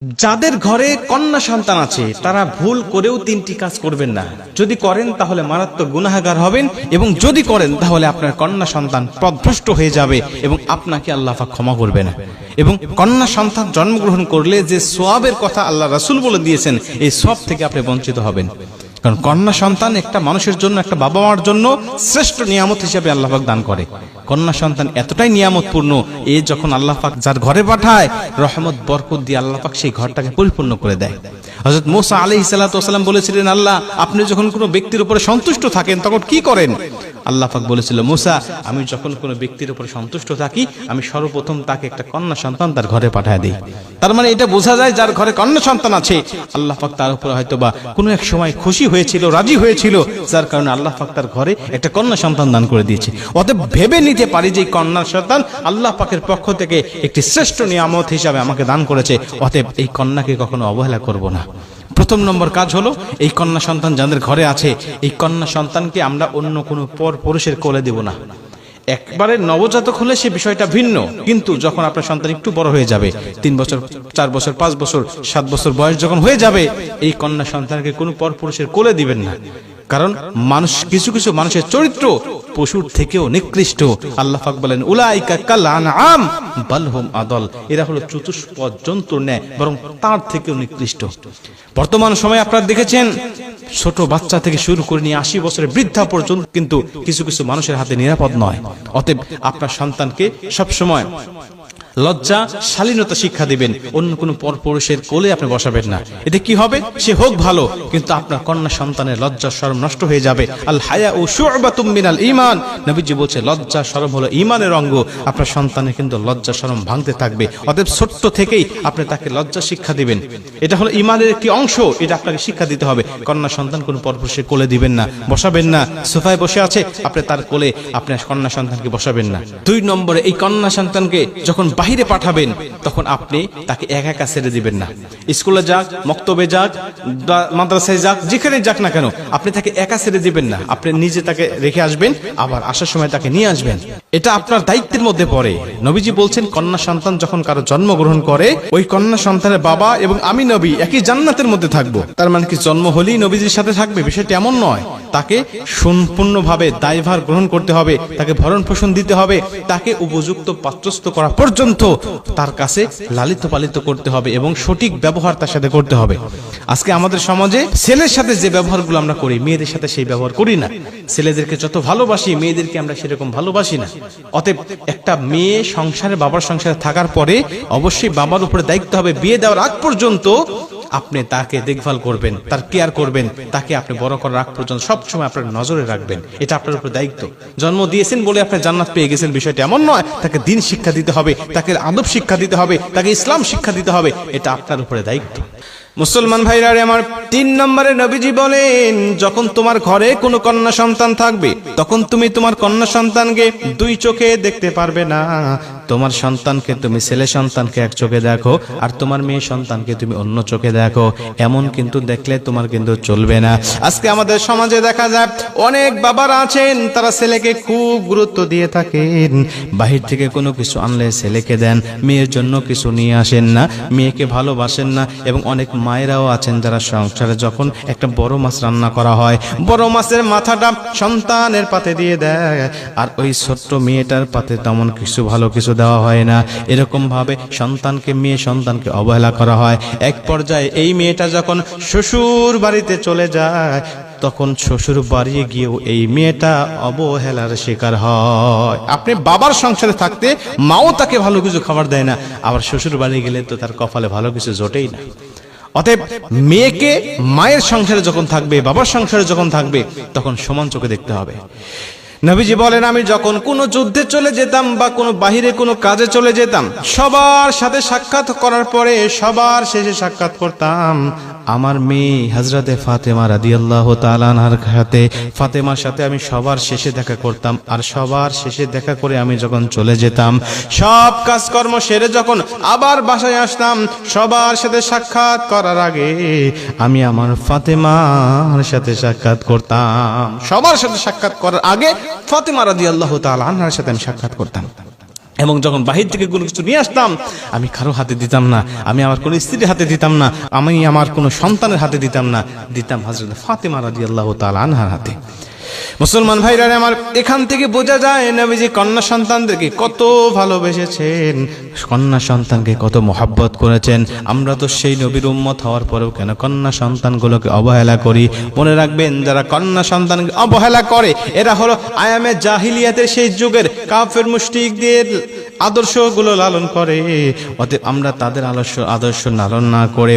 যাদের ঘরে কন্যা সন্তান আছে তারা ভুল করেও তিনটি কাজ করবেন না। যদি করেন তাহলে মারাত্মক গুনাহগার হবেন, এবং যদি করেন তাহলে আপনার কন্যা সন্তান পথভ্রষ্ট হয়ে যাবে এবং আপনাকে আল্লাহ পাক ক্ষমা করবে না। এবং কন্যা সন্তান জন্মগ্রহণ করলে যে সওয়াবের কথা আল্লাহ রাসূল বলে দিয়েছেন, এই সওয়াব থেকে আপনি বঞ্চিত হবেন। কারণ কন্যা সন্তান একটা মানুষের জন্য, একটা বাবা মার জন্য শ্রেষ্ঠ নিয়ামত হিসেবে আল্লাহ পাক দান করে। কন্যা সন্তান এতটাই নিয়ামতপূর্ণ, এ যখন আল্লাহ পাক যার ঘরে পাঠায়, রহমত বরকত দিয়ে আল্লাহ পাক সেই ঘরটাকে পরিপূর্ণ করে দেয়। হযরত মূসা আলাইহিস সালাতু ওয়াস সালাম বলেছিলেন, আল্লাহ আপনি যখন কোনো ব্যক্তির উপরে সন্তুষ্ট থাকেন তখন কি করেন? আল্লাহ পাক বলেছিল, মূসা আমি যখন কোনো ব্যক্তির উপরে সন্তুষ্ট থাকি, আমি সর্বপ্রথম তাকে একটা কন্যা সন্তান তার ঘরে পাঠায় দিই। তার মানে এটা বোঝা যায় যার ঘরে কন্যা সন্তান আছে আল্লাহ পাক তার উপরে হয়তোবা কোনো এক সময় খুশি হয়েছিল, রাজি হয়েছিল, যার কারণে আল্লাহ পাক তার ঘরে একটা কন্যা সন্তান দান করে দিয়েছে। অতএব ভেবে নিতে পারি যে কন্যা সন্তান আল্লাহ পাকের পক্ষ থেকে একটি শ্রেষ্ঠ নিয়ামত হিসাবে আমাকে দান করেছে। অতএব এই কন্যাকে কখনো অবহেলা করব না। প্রথম নম্বর কাজ হলো, এই কন্যা সন্তান যাদের ঘরে আছে, এই কন্যা সন্তানকে আমরা অন্য কোনো পর পুরুষের কোলে দেব না। একবারে নবজাতক হলে সে বিষয়টা ভিন্ন, কিন্তু যখন আপনার সন্তান একটু বড় হয়ে যাবে, 3 বছর 4 বছর 5 বছর 7 বছর বয়স যখন হয়ে যাবে, এই কন্যা সন্তানকে কোনো পর পুরুষের কোলে দিবেন না। কারণ মানুষ, কিছু কিছু মানুষের চরিত্র পশুর থেকেও নিকৃষ্ট। আল্লাহ পাক বলেন, উলাইকা কাল আনআম বাল হুম আদল, এরা হলো চতুষ্পদ জন্তুর ন্যায়, বরং তার থেকেও নিকৃষ্ট। বর্তমান সময়ে আপনারা দেখেছেন, ছোট বাচ্চা থেকে শুরু করে নিয়ে 80 বছরের বৃদ্ধা পর্যন্ত কিন্তু কিছু কিছু মানুষের হাতে নিরাপদ নয়। অতএব আপনার সন্তানকে সবসময় লজ্জা, শালীনতা শিক্ষা দিবেন। অন্য কোনো পরপুরুষের কোলে আপনি বসাবেন না। এতে কি হবে? সে হোক ভালো, কিন্তু আপনার কন্যা সন্তানের লজ্জা শরম নষ্ট হয়ে যাবে। আল হায়া ও শু'বাতুম মিনাল ঈমান, নবীজি বলছে লজ্জা শরম হলো ঈমানের অঙ্গ। আপনার সন্তানের কিন্তু লজ্জা শরম ভাঙতে থাকবে। অতএব ছোট্ট থেকেই আপনি তাকে লজ্জা শিক্ষা দিবেন। এটা হলো ঈমানের একটি অংশ, এটা আপনাকে শিক্ষা দিতে হবে। কন্যা সন্তান কোনো পরপুরুষের কোলে দিবেন না, বসাবেন না। সোফায় বসে আছে, আপনি তার কোলে আপনার কন্যা সন্তানকে বসাবেন না। 2 নম্বরে, এই কন্যা সন্তানকে যখন বাহিরে পাঠাবেন তখন আপনি তাকে একা একা ছেড়ে দিবেন না। স্কুলে যাক, মক্তবে যাক, মাদ্রাসায় যাক, যেখানে যাক না কেন, আপনি তাকে একা ছেড়ে দিবেন না। আপনি নিজে তাকে রেখে আসবেন, আবার আসার সময় তাকে নিয়ে আসবেন। এটা আপনার দায়িত্বের মধ্যে পড়ে। নবীজি বলছেন, কন্যা সন্তান যখন কারো জন্মগ্রহণ করে, ওই কন্যা সন্তানের বাবা এবং আমি নবী একই জান্নাতের মধ্যে থাকবো। তার মানে কি জন্ম হলেই নবীজির সাথে থাকবে? বিষয়টা এমন নয়। তাকে সম্পূর্ণভাবে দায়ভার গ্রহণ করতে হবে, তাকে ভরণ পোষণ দিতে হবে, তাকে উপযুক্ত পাত্রস্থ করা পর্যন্ত তার কাছে লালিত পালিত করতে হবে এবং সঠিক ব্যবহার তার সাথে করতে হবে। আজকে আমাদের সমাজে ছেলের সাথে যে ব্যবহারগুলো আমরা করি, মেয়েদের সাথে সেই ব্যবহার করি না। ছেলেদেরকে যত ভালোবাসি, মেয়েদেরকে আমরা সেরকম ভালোবাসি না। অতএব একটা মেয়ে সংসারে, বাবার সংসারে থাকার পরে অবশ্যই বাবার উপরে দায়িত্ব হবে, বিয়ে দেওয়ার আগ পর্যন্ত আপনি তাকে দেখভাল করবেন, তার কেয়ার করবেন, তাকে আপনি বড় করার আগ পর্যন্ত সবসময় আপনার নজরে রাখবেন। এটা আপনার উপর দায়িত্ব। জন্ম দিয়েছেন বলে আপনি জান্নাত পেয়ে গেছেন, বিষয়টা এমন নয়। তাকে দিন শিক্ষা দিতে হবে, তাকে আদব শিক্ষা দিতে হবে, তাকে ইসলাম শিক্ষা দিতে হবে। এটা আপনার উপরে দায়িত্ব। মুসলমান ভাইরা আমার, 3 নম্বরে নবীজি বলেন, যখন তোমার ঘরে কোনো কন্যা সন্তান থাকবে তখন তুমি তোমার কন্যা সন্তানকে 2 চোখে দেখতে পারবে না। তোমার সন্তানকে, তুমি ছেলে সন্তানকে এক চোখে দেখো, আর তোমার মেয়ে সন্তানকে তুমি অন্য চোখে দেখো। এমন কিন্তু দেখলে তোমার কিন্তু চলবে না। আজকে আমাদের সমাজে দেখা যায় অনেক বাবারা আছেন, তারা ছেলেকে খুব গুরুত্ব দিয়ে থাকেন। বাহির থেকে কোনো কিছু আনলে ছেলেকে দেন, মেয়ের জন্য কিছু নিয়ে আসেন না, মেয়েকে ভালোবাসেন না। এবং অনেক মায়েরাও আছেন যারা সংসারে যখন একটা বড় মাছ রান্না করা হয়, বড় মাছের মাথাটা সন্তানের পাতে দিয়ে দেয়, আর ওই ছোট্ট মেয়েটার পাতে তেমন কিছু ভালো কিছু দেওয়া হয় না। এরকম ভাবে সন্তানকে, মেয়ে সন্তানকে অবহেলা করা হয়। এক পর্যায়ে এই মেয়েটা যখন শ্বশুর বাড়িতে চলে যায়, তখন শ্বশুর বাড়ি গিয়েও এই মেয়েটা অবহেলার শিকার হয়। আপনি বাবার সংসারে থাকতে মাও তাকে ভালো কিছু খাবার দেয় না, আবার শ্বশুর বাড়ি গেলে তো তার কপালে ভালো কিছু জোটেই না। অতএব মেয়েকে মায়ের সংসারে যখন থাকবে, বাবার সংসারে যখন থাকবে, তখন সমান চোখে দেখতে হবে। নবীজি বলেন, আমি যখন কোনো যুদ্ধে চলে যেতাম বা কোনো বাহিরে কোনো কাজে চলে যেতাম, সবার সাথে সাক্ষাৎ করার পরে সবার শেষে সাক্ষাৎ করতাম আমার মেয়ে হযরতে ফাতেমা রাদিয়াল্লাহু তাআলা আনহার সাথে। ফাতেমার সাথে আমি সবার শেষে দেখা করতাম, আর সবার শেষে দেখা করে আমি যখন চলে যেতাম, সব কাজকর্ম সেরে যখন আবার বাসায় আসতাম, সবার সাথে সাক্ষাৎ করার আগে আমি আমার ফাতেমার সাথে সাক্ষাৎ করতাম। সবার সাথে সাক্ষাৎ করার আগে ফাতেমা রাদিয়াল্লাহু তাআলা আনহার সাথে আমি সাক্ষাৎ করতাম। এবং যখন বাহির থেকে কোনো কিছু নিয়ে আসতাম, আমি কারো হাতে দিতাম না, আমি আমার কোনো স্ত্রীর হাতে দিতাম না, আমি আমার কোনো সন্তানের হাতে দিতাম না, দিতাম হযরত ফাতেমা রাদিয়াল্লাহু তাআলা আনহার হাতে। মুসলমান ভাইরা আমার, এখান থেকে বোঝা যায় নবীজি কন্যা সন্তানদেরকে কত ভালোবেসেছেন, কন্যা সন্তানকে কত মহব্বত করেছেন। আমরা তো সেই নবীর উম্মত হওয়ার পরেও কেন কন্যা সন্তানগুলোকে অবহেলা করি? মনে রাখবেন, যারা কন্যা সন্তানকে অবহেলা করে এরা হলো আয়ামে জাহিলিয়াতের সেই যুগের কাফের মুশরিকদের আদর্শগুলো লালন করে। অতএব আমরা তাদের আদর্শ লালন না করে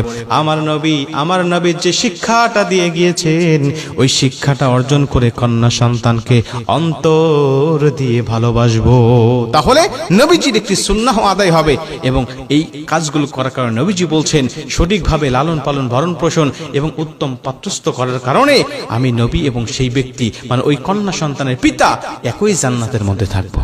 আমার নবীর যে শিক্ষাটা দিয়ে গিয়েছেন ওই শিক্ষাটা অর্জন করে কন্যা সন্তানকে অন্তর দিয়ে ভালোবাসবো, তাহলে নবীজির একটি সুন্নাহ আদায় হবে। এবং এই কাজগুলো করার কারণে নবীজি বলছেন, সঠিকভাবে লালন পালন ভরণ পোষণ এবং উত্তম পাত্রস্থ করার কারণে আমি নবী এবং সেই ব্যক্তি মানে ওই কন্যা সন্তানের পিতা একই জান্নাতের মধ্যে থাকবো।